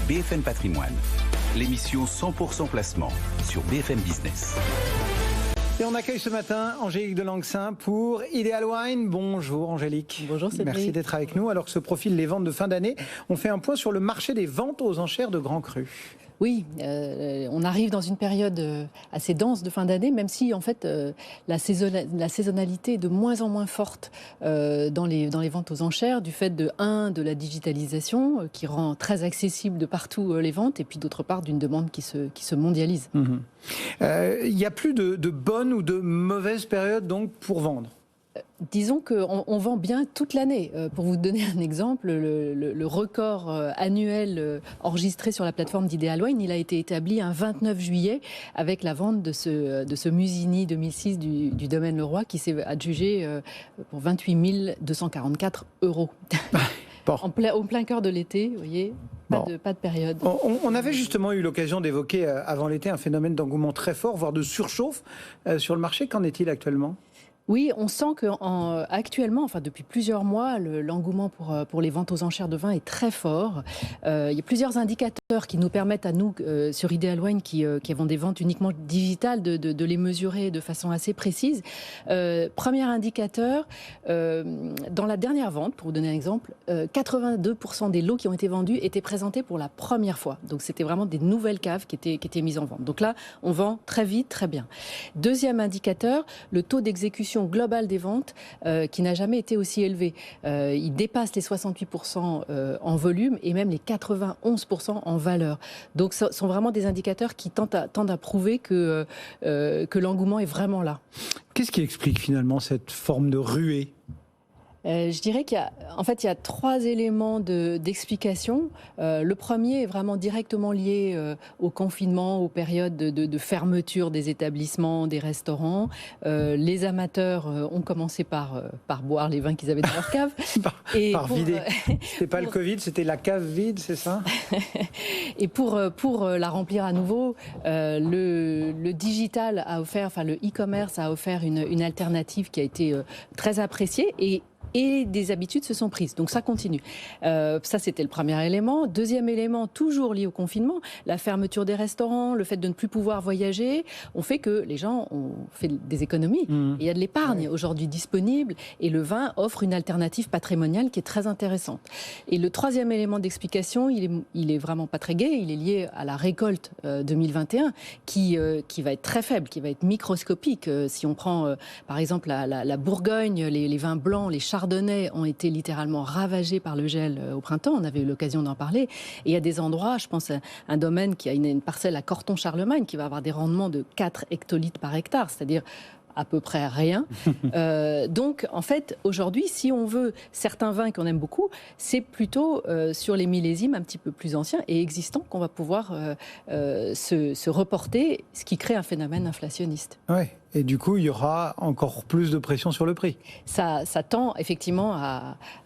BFM Patrimoine, l'émission 100% placement sur BFM Business. Et on accueille ce matin Angélique de Langsin pour Ideal Wine. Bonjour Angélique. Bonjour Cédric. Merci d'être avec nous. Alors que se profilent les ventes de fin d'année, on fait un point sur le marché des ventes aux enchères de grands crus. Oui, on arrive dans une période assez dense de fin d'année, même si en fait la saisonnalité est de moins en moins forte dans les ventes aux enchères, du fait de la digitalisation qui rend très accessible de partout les ventes, et puis d'autre part d'une demande qui se mondialise. Il n'y a plus de bonnes ou de mauvaises périodes donc pour vendre. Disons qu'on vend bien toute l'année. Pour vous donner un exemple, le record annuel enregistré sur la plateforme d'Ideal Wine, il a été établi un 29 juillet avec la vente de ce Musigny 2006 du domaine Leroy qui s'est adjugé pour 28 244 €. Bon. Au plein cœur de l'été, vous voyez, pas de période. On avait justement eu l'occasion d'évoquer avant l'été un phénomène d'engouement très fort, voire de surchauffe sur le marché. Qu'en est-il actuellement ? Oui, on sent qu'actuellement, enfin depuis plusieurs mois, l'engouement pour les ventes aux enchères de vin est très fort. Il y a plusieurs indicateurs qui nous permettent à nous, sur Ideal Wine, qui avons des ventes uniquement digitales, de les mesurer de façon assez précise. Premier indicateur, dans la dernière vente, pour vous donner un exemple, 82% des lots qui ont été vendus étaient présentés pour la première fois. Donc c'était vraiment des nouvelles caves qui étaient mises en vente. Donc là, on vend très vite, très bien. Deuxième indicateur, le taux d'exécution globale des ventes qui n'a jamais été aussi élevé. Il dépasse les 68% en volume et même les 91% en valeur. Donc ce sont vraiment des indicateurs qui tendent à prouver que l'engouement est vraiment là. Qu'est-ce qui explique finalement cette forme de ruée ? Je dirais qu'il y a trois éléments d'explication. Le premier est vraiment directement lié au confinement, aux périodes de fermeture des établissements, des restaurants. Les amateurs ont commencé par boire les vins qu'ils avaient dans leur cave. par vider. C'était pas le Covid, c'était la cave vide, c'est ça ? Et pour la remplir à nouveau, le digital a offert, enfin le e-commerce a offert une alternative qui a été très appréciée et des habitudes se sont prises. Donc ça continue. Ça, c'était le premier élément. Deuxième élément, toujours lié au confinement, la fermeture des restaurants, le fait de ne plus pouvoir voyager, ont fait que les gens ont fait des économies. Et il y a de l'épargne aujourd'hui disponible et le vin offre une alternative patrimoniale qui est très intéressante. Et le troisième élément d'explication, il est vraiment pas très gai, il est lié à la récolte 2021 qui va être très faible, qui va être microscopique. Si on prend par exemple la Bourgogne, les vins blancs, les chardonnays ont été littéralement ravagés par le gel au printemps. On avait eu l'occasion d'en parler. Et il y a des endroits, je pense à un domaine qui a une parcelle à Corton-Charlemagne qui va avoir des rendements de 4 hectolitres par hectare, c'est-à-dire à peu près rien. Donc, en fait, aujourd'hui, si on veut certains vins qu'on aime beaucoup, c'est plutôt sur les millésimes un petit peu plus anciens et existants qu'on va pouvoir se reporter, ce qui crée un phénomène inflationniste. Ouais. Et du coup, il y aura encore plus de pression sur le prix. Ça tend effectivement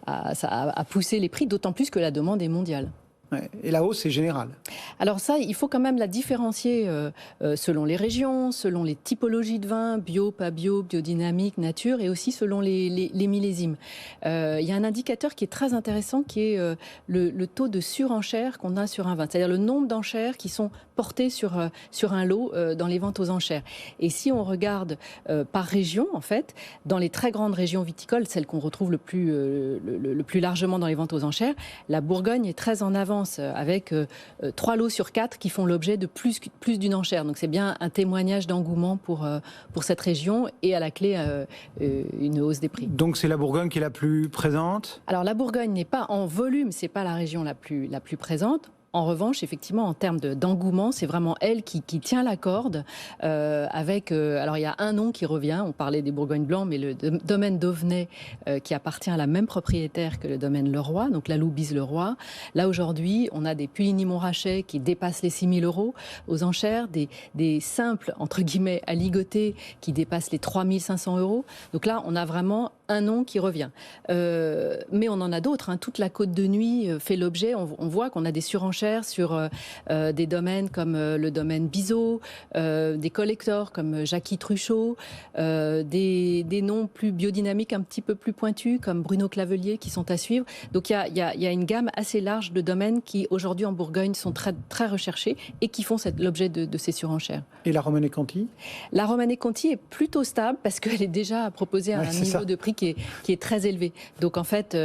à pousser les prix, d'autant plus que la demande est mondiale. Et la hausse est générale. Alors ça, il faut quand même la différencier selon les régions, selon les typologies de vin, bio, pas bio, biodynamique, nature, et aussi selon les millésimes. Il y a un indicateur qui est très intéressant, qui est le taux de surenchère qu'on a sur un vin, c'est-à-dire le nombre d'enchères qui sont portées sur un lot dans les ventes aux enchères. Et si on regarde par région, en fait, dans les très grandes régions viticoles, celles qu'on retrouve le plus largement dans les ventes aux enchères, la Bourgogne est très en avance avec 3 lots sur 4 qui font l'objet de plus d'une enchère. Donc c'est bien un témoignage d'engouement pour cette région et à la clé une hausse des prix. Donc c'est la Bourgogne qui est la plus présente ? Alors la Bourgogne n'est pas en volume, c'est pas la région la plus présente. En revanche, effectivement, en termes d'engouement, c'est vraiment elle qui tient la corde avec... alors, il y a un nom qui revient, on parlait des Bourgognes blancs, mais le domaine d'Auvenay qui appartient à la même propriétaire que le domaine Leroy, donc la Loubise Leroy. Là, aujourd'hui, on a des Puligny-Montrachet qui dépassent les 6 000 € aux enchères, des simples, entre guillemets, aligotés qui dépassent les 3 500 €. Donc là, on a vraiment un nom qui revient. Mais on en a d'autres. Hein. Toute la côte de nuit fait l'objet. On voit qu'on a des surenchères sur des domaines comme le domaine Bizot, des collectors comme Jackie Truchot, des noms plus biodynamiques, un petit peu plus pointus comme Bruno Clavelier qui sont à suivre. Donc il y a une gamme assez large de domaines qui aujourd'hui en Bourgogne sont très, très recherchés et qui font l'objet de ces surenchères. Et la Romanée Conti? La Romanée Conti est plutôt stable parce qu'elle est déjà proposée à un niveau de prix qui est très élevé. Donc en fait,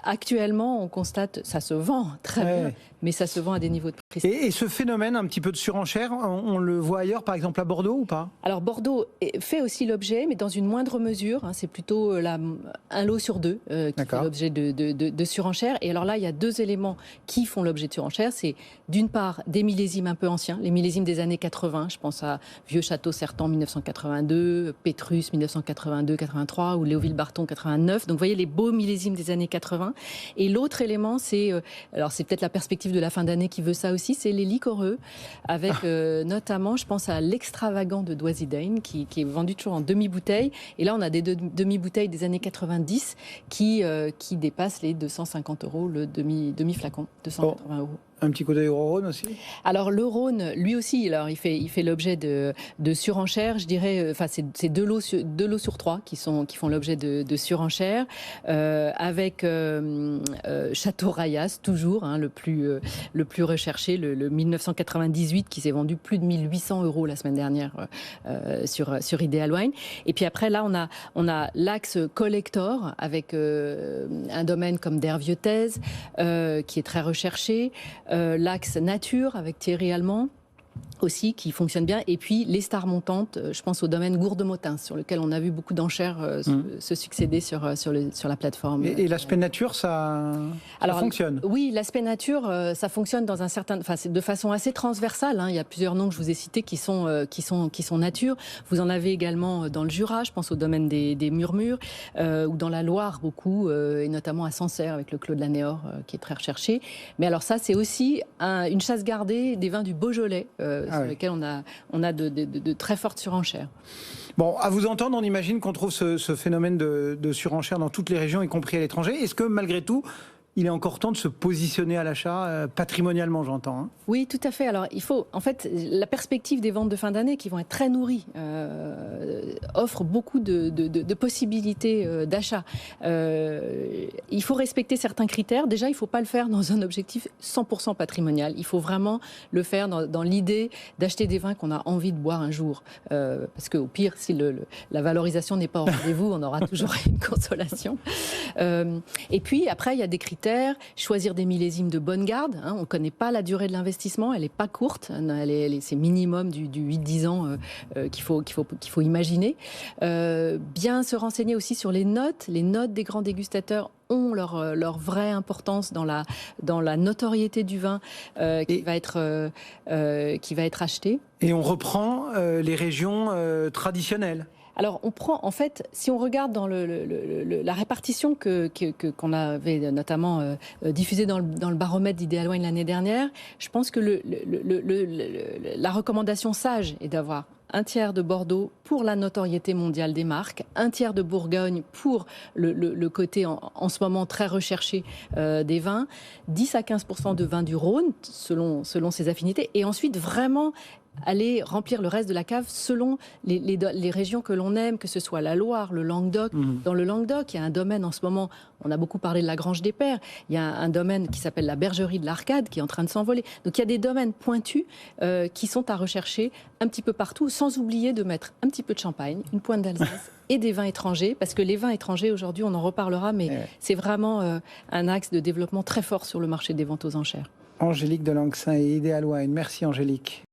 actuellement, on constate, ça se vend très bien, mais ça se vend à des niveaux de prix. Et ce phénomène, un petit peu de surenchère, on le voit ailleurs, par exemple à Bordeaux ou pas? Alors Bordeaux fait aussi l'objet, mais dans une moindre mesure. Hein, c'est plutôt un lot sur deux qui fait l'objet de surenchère. Et alors là, il y a deux éléments qui font l'objet de surenchère. C'est d'une part des millésimes un peu anciens, les millésimes des années 80. Je pense à Vieux Château Certan 1982, Pétrus 1982-83 ou Léoville-Barton 89. Donc vous voyez les beaux millésimes des années 80. Et l'autre élément, alors c'est peut-être la perspective de la fin d'année qui veut ça aussi, c'est les liquoreux, avec notamment, je pense à l'extravagant de Doisy-Dane qui est vendu toujours en demi-bouteille. Et là, on a des demi-bouteilles des années 90 qui dépassent les 250 € le demi-flacon, 280 €. Un petit coup d'œil au Rhône aussi? Alors le Rhône, lui aussi, alors il fait l'objet de surenchères. Je dirais, enfin c'est deux lots sur trois qui font l'objet de surenchères, avec Château Rayas toujours, hein, le plus recherché, le 1998 qui s'est vendu plus de 1800 € la semaine dernière sur Ideal Wine. Et puis après là on a l'axe collector avec un domaine comme Dervieux-Thèse qui est très recherché. L'axe nature avec Thierry Allemand aussi qui fonctionne bien, et puis les stars montantes, je pense au domaine Gourde-Motins sur lequel on a vu beaucoup d'enchères se succéder sur la plateforme. Et l'aspect nature, ça fonctionne? Oui, l'aspect nature, ça fonctionne de façon assez transversale. Hein. Il y a plusieurs noms que je vous ai cités qui sont nature. Vous en avez également dans le Jura, je pense au domaine des Murmures, ou dans la Loire beaucoup, et notamment à Sancerre avec le Clos de la Néor qui est très recherché. Mais alors ça, c'est aussi une chasse gardée des vins du Beaujolais, sur lesquels on a de très fortes surenchères. Bon, à vous entendre, on imagine qu'on trouve ce phénomène de surenchère dans toutes les régions, y compris à l'étranger. Est-ce que malgré tout, il est encore temps de se positionner à l'achat, patrimonialement, j'entends, hein? Oui, tout à fait. Alors, en fait, la perspective des ventes de fin d'année, qui vont être très nourries, offre beaucoup de possibilités d'achat. Il faut respecter certains critères. Déjà, il ne faut pas le faire dans un objectif 100% patrimonial. Il faut vraiment le faire dans l'idée d'acheter des vins qu'on a envie de boire un jour. Parce qu'au pire, si la valorisation n'est pas au rendez-vous, on aura toujours une consolation. Et puis, après, il y a des critères. Choisir des millésimes de bonne garde. Hein, on ne connaît pas la durée de l'investissement, elle n'est pas courte. C'est minimum du 8-10 ans qu'il faut imaginer. Bien se renseigner aussi sur les notes. Les notes des grands dégustateurs ont leur vraie importance dans la notoriété du vin qui va être acheté. Et on reprend les régions traditionnelles. Alors, on prend, en fait, si on regarde dans la répartition qu'on avait notamment diffusée dans le baromètre d'Ideal Wine l'année dernière, je pense que la recommandation sage est d'avoir un tiers de Bordeaux pour la notoriété mondiale des marques, un tiers de Bourgogne pour le côté en ce moment très recherché des vins, 10 à 15% de vins du Rhône selon ses affinités, et ensuite vraiment aller remplir le reste de la cave selon les régions que l'on aime, que ce soit la Loire, le Languedoc. Dans le Languedoc, il y a un domaine en ce moment, on a beaucoup parlé de la Grange des Pères, il y a un domaine qui s'appelle la Bergerie de l'Arcade qui est en train de s'envoler. Donc il y a des domaines pointus qui sont à rechercher un petit peu partout, sans oublier de mettre un petit peu de champagne, une pointe d'Alsace et des vins étrangers, parce que les vins étrangers, aujourd'hui, on en reparlera, mais c'est vraiment un axe de développement très fort sur le marché des ventes aux enchères. Angélique de Lanxin et Ideal Wine. Merci Angélique.